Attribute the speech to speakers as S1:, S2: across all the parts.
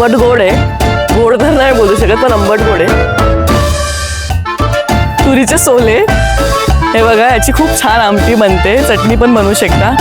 S1: आंबट गोड आहे, गोड तर नाही बोलू शकत पण आंबट गोड आहे. तुरीचे सोले हे बघा, याची खूप छान आमटी बनते, चटणी पण बनवू शकता.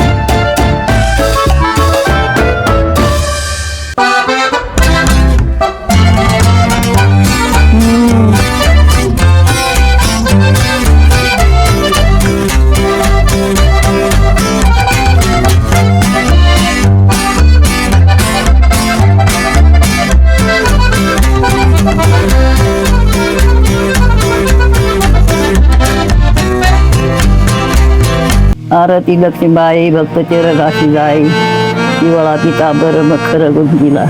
S2: आरती लक्ष्मीबाई भक्त चिरदासी जाई दिवाळा पितांबर मखर गुंजिला.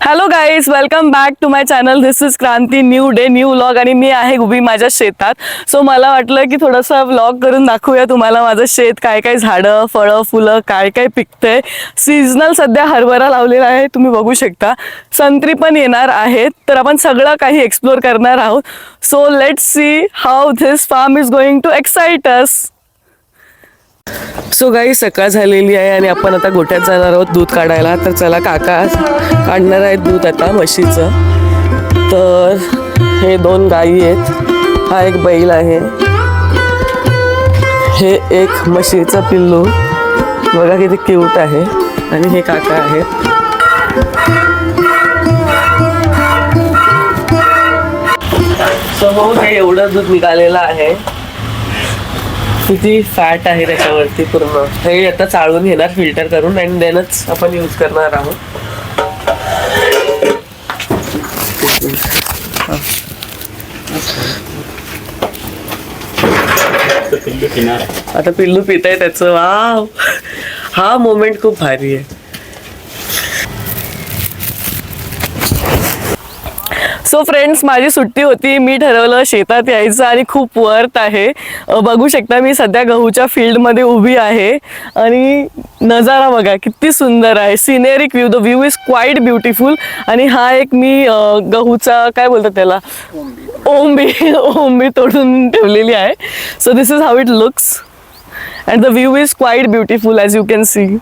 S1: Hello guys, welcome back to my channel. This is Kranti. New day new vlog. आणि मी आहे उभी माझ्या शेतात. सो मला वाटलं की थोडंसं व्लॉग करून दाखवूया तुम्हाला माझं शेत, काय काय झाडं फळं फुलं काय काय पिकतंय. सीझनल सध्या हरभरा लावलेला आहे, तुम्ही बघू शकता. संत्री पण येणार आहेत, तर आपण सगळं काही एक्सप्लोर करणार आहोत. So let's see how this farm is going to excite us. So गाई सकाळ झालेली आहे आणि आपण आता गोठ्यात जाणार आहोत दूध काढायला. तर चला, काका काढणार आहेत दूध आता म्हशीचं. तर हे 2 गायी आहेत, हा एक बैल आहे, हे एक म्हशीचं पिल्लू बघा किती क्यूट आहे. आणि हे काका आहेत. सो हे एवढं दूध निघालेलं आहे, किती फॅट आहे त्याच्यावरती पूर्ण. हे आता चाळून घेणार फिल्टर करून आणि देनच आपण यूज करणार आहोत. आता पिल्लू पित आहे त्याचं. वाव, हा मोमेंट खूप भारी आहे. सो फ्रेंड्स, माझी सुट्टी होती, मी ठरवलं शेतात यायचं आणि खूप वर्थ आहे. बघू शकता मी सध्या गहूच्या फील्डमध्ये उभी आहे आणि नजारा बघा किती सुंदर आहे. Scenic view, the view is quite beautiful. आणि हा एक मी गहूचा काय बोलतात त्याला, ओंबी तोडून ठेवलेली आहे. So this is how it looks and the view is quite beautiful as you can see.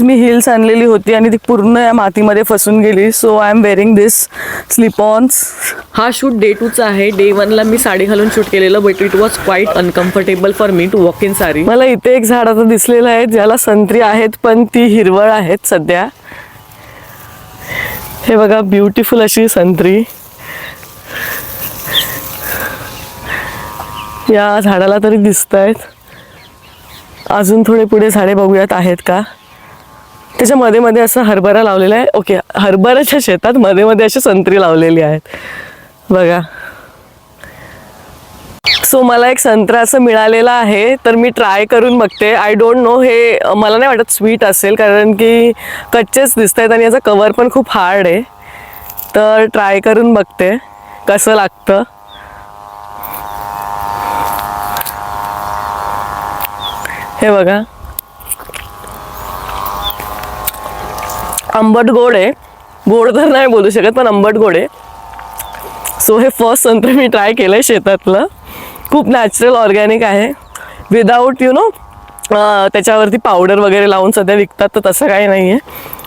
S1: Me hills आणलेली होती आणि ती पूर्ण या मातीमध्ये फसून गेली. सो आय एम वेअरिंग दिस स्लिपॉन्स. हा शूट डे 2चा आहे. डे 1ला मी साडी घालून शूट केलेलं, but it was quite uncomfortable for me to walk in sari. मला इथे एक झाड आता दिसलेलं आहे ज्याला संत्री आहेत पण ती हिरवळ आहेत सध्या. हे बघा, ब्युटिफुल अशी संत्री. या झाडाला तरी दिसत आहेत. अजून थोडे पुढे झाडे बघूयात आहेत का. त्याच्या मध्ये मध्ये असं हरभरा लावलेला आहे. ओके, हरभऱ्याच्या शेतात मध्ये मध्ये अशी संत्री लावलेली आहेत बघा. सो मला एक संत्रा असं मिळालेला आहे, तर मी ट्राय करून बघते. आय डोंट नो, हे मला नाही वाटत स्वीट असेल कारण की कच्चेच दिसत आहेत आणि याचा कवर पण खूप हार्ड आहे. तर ट्राय करून बघते कसं लागतं. हे बघा, आंबट गोड आहे, गोड तर नाही बोलू शकत पण आंबट गोड आहे. सो हे फर्स्ट संत्र मी ट्राय केलं आहे शेतातलं. खूप नॅचरल ऑर्गॅनिक आहे, विदाऊट यू नो त्याच्यावरती पावडर वगैरे लावून सध्या विकतात, तर तसं काही नाही आहे.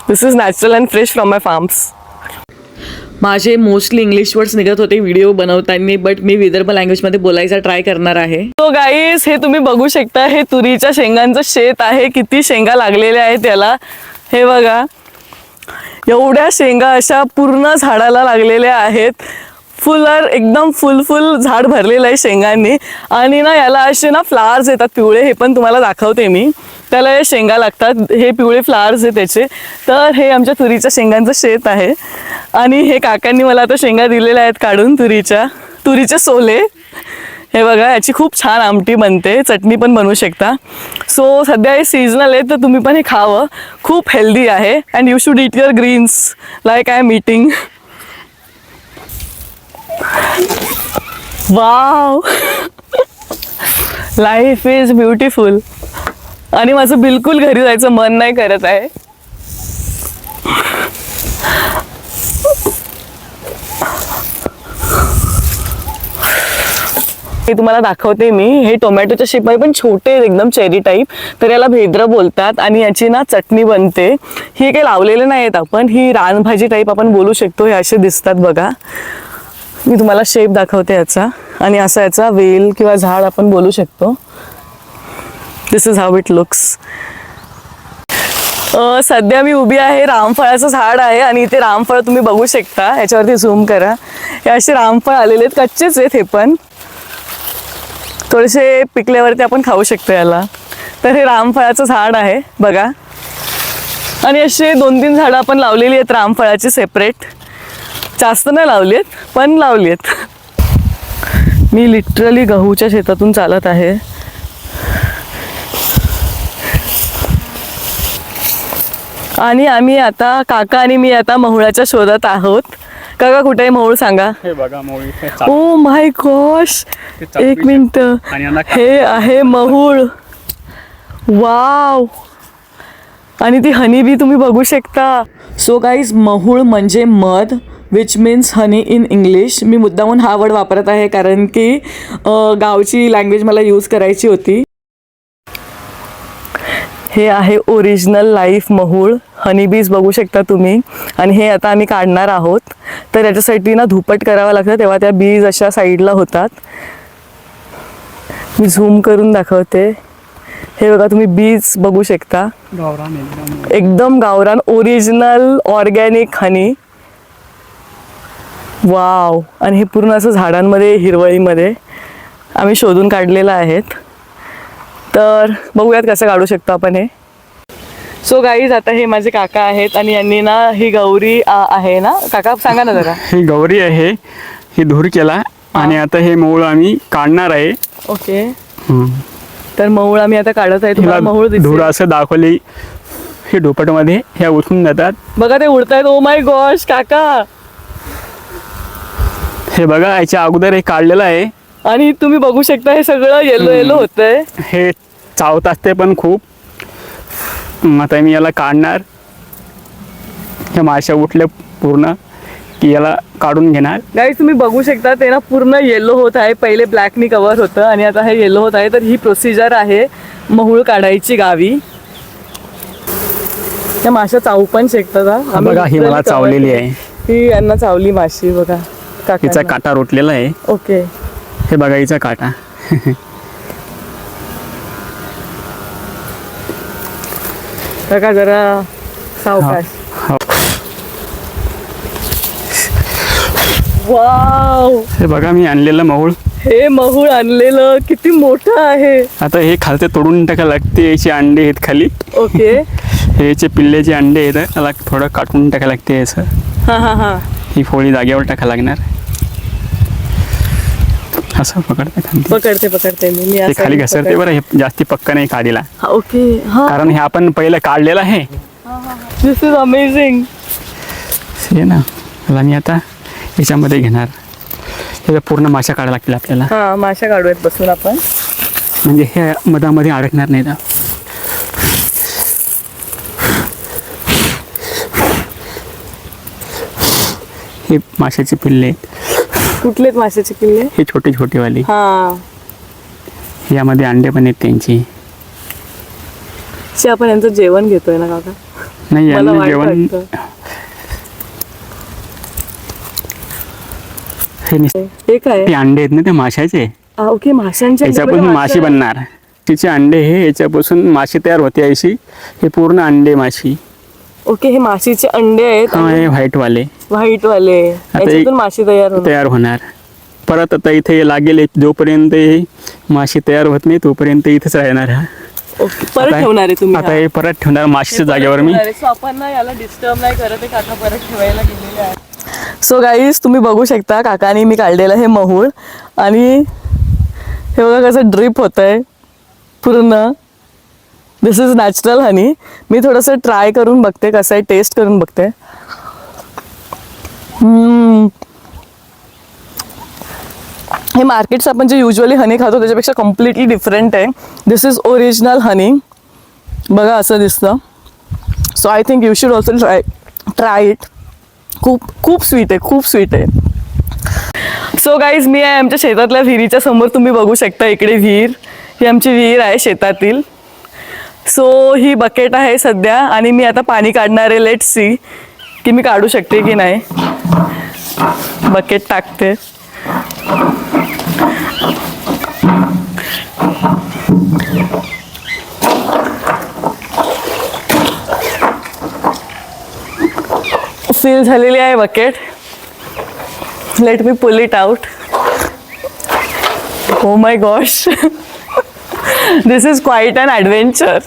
S1: This is natural and fresh from my farms. माझे मोस्टली इंग्लिश वर्ड्स निघत होते व्हिडिओ बनवताना, बट मी विदर्भ लँग्वेजमध्ये बोलायचा ट्राय करणार आहे. सो गाईज, हे तुम्ही बघू शकता, हे तुरीच्या शेंगांचं शेत आहे. किती शेंगा लागलेल्या आहेत त्याला. हे बघा, एवढ्या शेंगा अशा पूर्ण झाडाला लागलेल्या आहेत. फुलर एकदम फुल झाड भरलेलं आहे शेंगांनी. आणि ना याला असे ना फ्लावर्स येतात पिवळे, हे पण तुम्हाला दाखवते मी. त्याला हे शेंगा लागतात, हे पिवळे फ्लावर्स आहे त्याचे. तर हे आमच्या तुरीच्या शेंगांचं शेत आहे. आणि हे काकांनी मला आता शेंगा दिलेल्या आहेत काढून, तुरीचे सोले. हे बघा, याची खूप छान आमटी बनते, चटणी पण बनवू शकता. सो सध्या हे सीजनल आहे, तर तुम्ही पण हे खावं. खूप हेल्दी आहे and you should eat your greens like I am eating. Wow, life is beautiful. आणि माझं बिलकुल घरी जायचं मन नाही करत आहे. हे तुम्हाला दाखवते मी. हे टोमॅटोच्या शेप आहे पण छोटे आहेत एकदम, चेरी टाईप. तर याला भेद्र बोलतात आणि याची ना चटणी बनते. ही काही लावलेले नाही आहेत आपण, ही रानभाजी टाईप आपण बोलू शकतो. हे असे दिसतात बघा. मी तुम्हाला शेप दाखवते याचा. आणि असा याचा वेल किंवा झाड आपण बोलू शकतो. दिस इज हाऊ इट लुक्स. सध्या मी उभी आहे, रामफळाचं झाड आहे आणि इथे रामफळ तुम्ही बघू शकता. याच्यावरती झूम करा. हे असे रामफळ आलेले आहेत, कच्चेच आहेत हे पण. थोडेसे पिकल्यावरती आपण खाऊ शकतो याला. तर हे रामफळाचं झाड आहे बघा. आणि असे 2-3 झाडं आपण लावलेली आहेत रामफळाची सेपरेट. जास्त नाही लावली आहेत पण लावली आहेत. मी लिटरली गहूच्या शेतातून चालत आहे. आणि आम्ही आता, काका आणि मी आता महुळाच्या शोधात आहोत. काका कुठे आहे महूळ सांगा.
S3: हे बघा मोळी.
S1: ओ माय गॉश, एक मिनिट. हे आहे महूळ. वाव. आणि ती हनी बी तुम्ही बघू शकता. सो गाईज, महूळ म्हणजे मध, which means honey in English. मी मुद्दामून हा वर्ड वापरत आहे कारण की गावची लँग्वेज मला यूज करायची होती. हे आहे ओरिजिनल लाईफ महूळ. हनीबीज बघू शकता तुम्ही. आणि हे आता आम्ही काढणार आहोत. तर याच्यासाठी ना धुपट करावं लागतं, तेव्हा त्या बीज अशा साईडला होतात. मी झूम करून दाखवते. हे बघा, तुम्ही बीज बघू शकता. एकदम गावरान ओरिजिनल ऑर्गॅनिक हनी. वाव. आणि हे पूर्ण असं झाडांमध्ये, हिरवळीमध्ये आम्ही शोधून काढलेलं आहेत. तर बघूयात कसं काढू शकतो आपण हे. सो गाईज, आता हे माझे काका आहेत आणि यांनी ना ही गौरी आहे ना, काका सांगा ना जरा.
S3: ही गौरी आहे, ही धूर केला आणि आता हे मूळ आम्ही काढणार आहे.
S1: ओके. तर महूळ आम्ही आता काढत आहे. तुम्हाला महूळ
S3: धूर
S1: दिसते
S3: असं दाखवली. हे ढोपटमध्ये ह्या उठून जातात.
S1: बघा, ते उडतायत. ओ माय गॉश काका.
S3: हे बघा, याच्या अगोदर हे काढलेलं आहे.
S1: आणि तुम्ही बघू शकता हे सगळं येलो येलो होतंय.
S3: हे चावत असते पण खूप. आता मी याला काढणार. हे माश्या उठले पूर्ण की याला काढून घेणार.
S1: गाईज, तुम्ही बघू शकता ते ना पूर्ण येलो होत आहे. पहिले ब्लॅकनी कव्हर होतं आणि आता हे येलो होत आहे. तर ही प्रोसिजर आहे महूळ काढायची गावी. त्या माश्या चावू पण शकतात.
S3: बघा, ही मला चावलेली आहे.
S1: ही यांना चावली माशी बघा.
S3: हिचा काटा रोटलेला आहे.
S1: ओके.
S3: हे बघा, हिचा काटा.
S1: काका जरा सावकाश. वाव.
S3: हे बघा, मी आणलेलं महूळ.
S1: हे महूळ आणलेलं किती मोठं आहे.
S3: आता हे खालते तोडून टाका लागते. याचे अंडे आहेत खाली.
S1: ओके.
S3: हे याचे पिल्लेचे अंडे आहेत. त्याला थोडं काटून टाका लागते. असं
S1: हा हा हा.
S3: ही फोडी जागेवर टाका लागणार. असं
S1: पकडते मी
S3: ते खाली घसरते बरं. हे जास्ती पक्का नाही काढीला.
S1: ओके. हा.
S3: कारण हे आपण पहिलं काढलेलं आहे.
S1: This is amazing.
S3: हे ना, त्याला मी आता याच्यामध्ये घेणार. हे पूर्ण माशा काढायला लागतील आपल्याला.
S1: हा, माशा काढूयात बसून आपण.
S3: म्हणजे हे मधामध्ये अडकणार नाही. तर हे माशाचे पिल्ले.
S1: कुठलेत माशाचे पिल्ले.
S3: हे छोटे छोटे वाले.
S1: हा.
S3: यामध्ये अंडे पण आहेत त्यांची.
S1: आपण यांचं जेवण घेतोय ना काका.
S3: नाही,
S1: मला
S3: यांना
S1: वाईट
S3: जेवण.
S1: वाटतं. हे काय.
S3: ते अंडे आहेत ना ते माशाचे.
S1: ओके. माशांच्या
S3: याच्यापासून माशी बनणार. तिचे अंडे हे याच्यापासून माशी तयार होते. अशी हे पूर्ण अंडे माशी.
S1: ओके. हे माशीचे अंडे आहेत.
S3: हा, हे व्हाईट वाले.
S1: याच्यातून माशी
S3: तयार होणार. परत आता इथे लागेल. जोपर्यंत माशी तयार होत नाही तोपर्यंत इथेच राहणार. हा
S1: परत ठेवणार आहे तुम्ही.
S3: आता हे परत ठेवणार माशीच्या जागेवर मी.
S1: आपण ना याला डिस्टर्ब नाही करत. काका परत ठेवायला गेलेले आहे. सो गाईज, तुम्ही बघू शकता काकानी मी काढलेलं हे महूळ. आणि हे बघा कसं ड्रिप होत आहे पूर्ण. दिस इज नॅचरल हनी. मी थोडंसं ट्राय करून बघते कसं आहे, टेस्ट करून बघते. हे मार्केट्स आपण जे युजली हनी खातो त्याच्यापेक्षा कम्प्लिटली डिफरंट आहे. दिस इज ओरिजिनल हनी. बघा असं दिसतं. So I think you should also try it. खूप खूप स्वीट आहे. खूप स्वीट आहे. सो गाईज मी आहे आमच्या शेतातल्या विहिरीच्या समोर. तुम्ही बघू शकता इकडे विहीर. ही आमची विहीर आहे शेतातील. सो ही बकेट आहे सध्या आणि मी आता पाणी काढणार आहे. लेट्स सी की मी काढू शकते की नाही. बकेट टाकते. फिल झालेली आहे bucket. Let me pull it out. Oh my gosh, this is quite an adventure.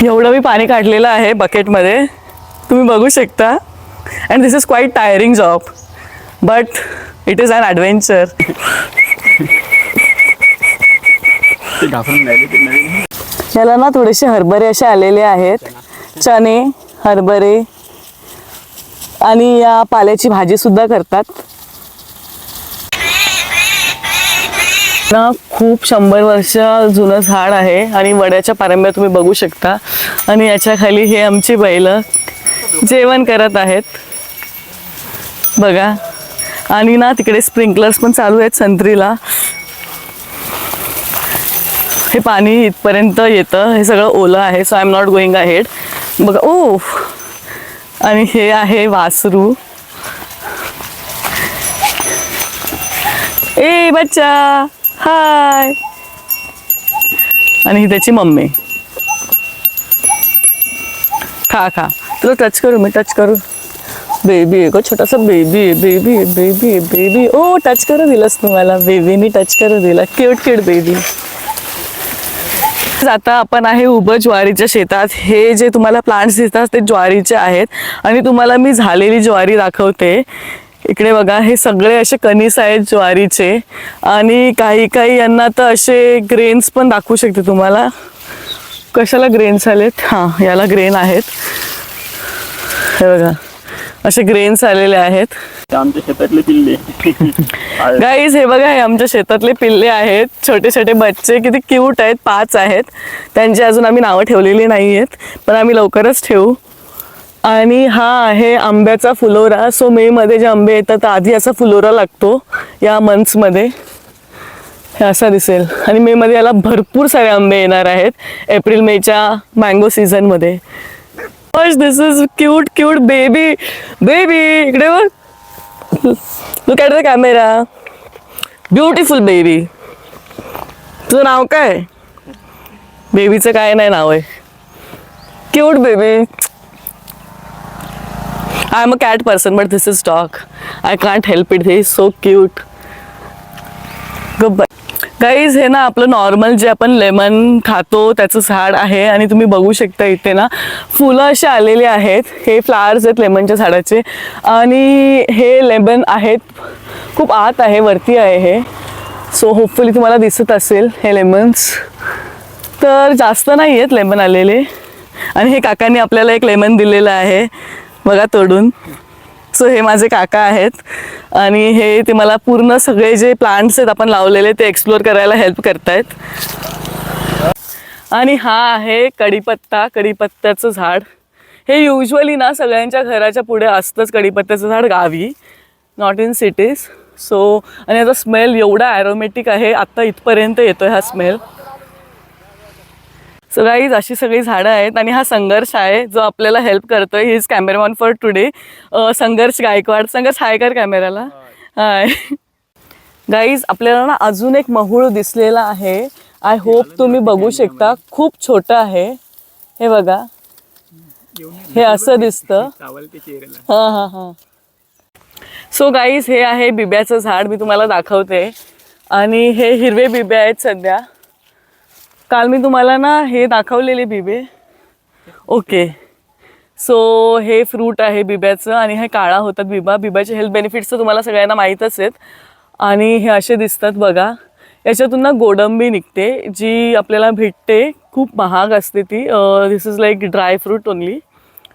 S1: एवढं मी पाणी काढलेलं आहे बकेटमध्ये, तुम्ही बघू शकता. And this is quite tiring job, but it is an adventure. याला ना थोडेसे हरभरे असे आलेले आहेत. चणे, हरभरे आणि या पाल्याची भाजी सुद्धा करतात ना. खूप 100 वर्ष जुनं झाड आहे आणि वड्याच्या पारंब्या तुम्ही बघू शकता. आणि याच्या खाली हे आमची बैल जेवण करत आहेत बघा. आणि ना तिकडे स्प्रिंकलर्स पण चालू आहेत संत्रीला. हे पाणी इथपर्यंत येतं. हे सगळं ओलं आहे. So I am not going ahead. बघा ओ. आणि हे आहे वासरू. ए बच्चा हाय. आणि ही त्याची मम्मी. खा खा. तुला टच करू मी, टच करू. बेबी आहे ग, छोटासा बेबी आहे. बेबी आहे, बेबी आहे, बेबी. ओ टच करू दिलंस तुम्हाला. बेबीनी टच करू दिला. Cute cute baby. आता आपण आहे उभं ज्वारीच्या शेतात. हे जे तुम्हाला प्लांट्स दिसतात ते ज्वारीचे आहेत. आणि तुम्हाला मी झालेली ज्वारी दाखवते. इकडे बघा, हे सगळे असे कणीस आहेत ज्वारीचे. आणि काही काही यांना तर असे ग्रेन्स पण दाखवू शकते तुम्हाला. कशाला ग्रेन्स आलेत? हां, याला ग्रेन आहेत. हे बघा, असे ग्रेन्स आलेले आहेत.
S3: आमच्या शेतातले पिल्ले.
S1: गाईज हे बघा, हे आमच्या शेतातले पिल्ले आहेत. छोटे छोटे बच्चे किती क्यूट आहेत. 5 आहेत. त्यांची अजून आम्ही नावं ठेवलेली नाही आहेत, पण आम्ही लवकरच ठेवू. आणि हा आहे आंब्याचा फुलोरा. सो मेमध्ये जे आंबे येतात आधी असा फुलोरा लागतो या मंथ्समध्ये. हे असा दिसेल. आणि मेमध्ये याला भरपूर सारे आंबे येणार आहेत एप्रिल मेच्या मँगो सीझनमध्ये. दिस is cute cute baby. Baby इकडे बघ. Look at the camera. Beautiful baby. तुझं नाव काय? बेबीचं काय नाही नाव आहे. Cute baby. I am a cat person but this is dog. I can't help it. हे is so cute. Good bye. Guys हे ना आपलं नॉर्मल जे आपण लेमन खातो त्याचं झाड आहे. आणि तुम्ही बघू शकता इथे ना फुलं अशी आलेली आहेत. हे फ्लावर्स आहेत लेमनच्या झाडाचे. आणि हे लेमन आहेत खूप आत आहे, वरती आहे हे. सो होपफुली तुम्हाला दिसत असेल हे लेमन्स. तर जास्त नाही आहेत लेमन आलेले. आणि हे काकांनी आपल्याला एक लेमन दिलेलं आहे बघा तोडून. सो हे माझे काका आहेत. आणि हे ते मला पूर्ण सगळे जे प्लांट्स आहेत आपण लावलेले ते एक्सप्लोअर करायला हेल्प करतायत. आणि हा आहे कढीपत्ता. कढीपत्त्याचं झाड. हे युजली ना सगळ्यांच्या घराच्या पुढे असतंच कढीपत्त्याचं झाड गावी, नॉट इन सिटीज. सो आणि याचा स्मेल एवढा ॲरोमॅटिक आहे. आत्ता इथपर्यंत येतोय हा स्मेल. सो गाईज अशी सगळी झाडं आहेत. आणि हा संघर्ष आहे जो आपल्याला हेल्प करतोय. He is cameraman for today, संघर्ष गायकवाड. संघर्ष हाय कर कॅमेराला. Hi guys. आपल्याला ना अजून एक महूळ दिसलेला आहे. आय होप तुम्ही बघू शकता. खूप छोटं आहे हे बघा. हे असं दिसतं. हां हां हां. सो गाईज हे आहे बिब्याचं झाड. मी तुम्हाला दाखवते. आणि हे हिरवे बिबे आहेत सध्या. काल मी तुम्हाला ना हे दाखवलेले बिबे. ओके. सो हे फ्रूट आहे बिब्याचं. आणि हे काळा होतात बिबा. बिब्याचे हेल्थ बेनिफिट्स तर तुम्हाला सगळ्यांना माहीतच आहेत. आणि हे असे दिसतात बघा. याच्यातून ना गोडंबी निघते जी आपल्याला भेटते. खूप महाग असते ती. This is like dry fruit only.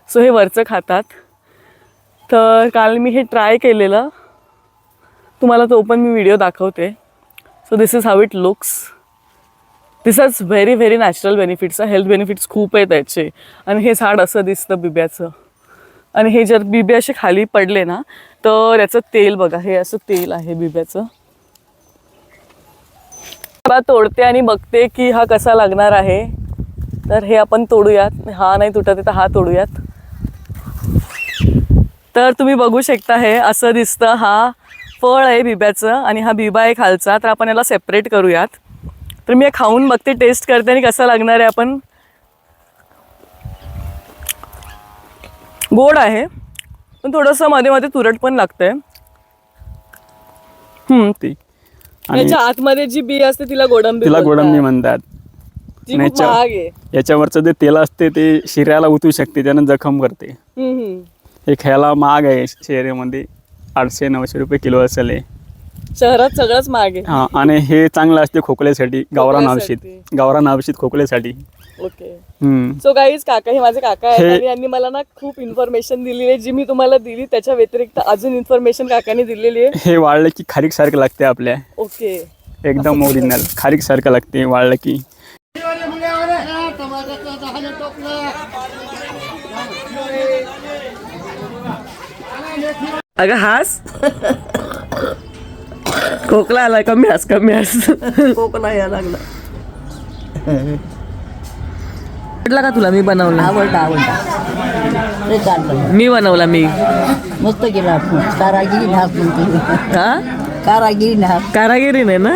S1: So हे वरचं खातात. तर काल मी हे ट्राय केलेलं. तुम्हाला तो पण मी व्हिडिओ दाखवते. So this is how it looks. This is very very natural benefits. Health benefits खूप आहे त्याचे. आणि हे झाड असं दिसतं बिब्याचं. आणि हे जर बिबे असे खाली पडले ना तर याचं तेल बघा, हे असं तेल आहे बिब्याचं. मला तोडते आणि बघते की हा कसा लागणार आहे. तर हे आपण तोडूयात. हा नाही तुटत आहे तर हा तोडूयात. तर तुम्ही बघू शकता हे असं दिसतं. हा फळ आहे बिब्याचं आणि हा बिबा आहे खालचा. तर आपण याला सेपरेट करूयात. तर मी हे खाऊन बघते, टेस्ट करते आणि कसं लागणार आहे. आपण गोड आहे पण थोडंसं मध्ये मध्ये तुरट पण लागतंय.
S3: ती आणि
S1: याच्या आतमध्ये जी बी असते तिला गोडंबी
S3: तिला
S1: बोलतात.
S3: गोडंबी म्हणतात.
S1: ती खूप महाग आहे.
S3: याच्यावरचं जे तेल असते ते शरीराला उतरू शकते, त्यानं जखम करते. हे खायला महाग आहे. शहरामध्ये 800-900 रुपये किलो असेल हे.
S1: शहरात सगळंच महाग आहे.
S3: हा, आणि हे चांगलं असते खोकल्यासाठी. गावरान औषध,
S1: खोकल्यासाठी.
S3: गावरान औषध खोकल्यासाठी.
S1: ओके.
S3: हम्म.
S1: सो गाईज, काका हे माझे काका आहेत
S3: हे-
S1: आणि यांनी मला ना खूप इन्फॉर्मेशन दिलेली आहे जी मी तुम्हाला दिली. त्याच्या व्यतिरिक्त अजून इन्फॉर्मेशन काकांनी दिलेली आहे.
S3: हे वाळलं की खारीक सारखं लागते आपल्या.
S1: ओके.
S3: एकदम ओरिजिनल खारीक सारखं लागते वाळलं की.
S1: अगं हास. खोकला आला. कमी हास, कमी हास.
S2: कोकणा यायला लागला.
S1: आवडला का तुला? मी बनवला.
S2: आवडता ते चालतं.
S1: मी बनवला. मी
S2: मस्त केला. कारागिरी नाच म्हणते.
S1: हा
S2: कारागिरी नाच.
S1: कारागिरीने ना.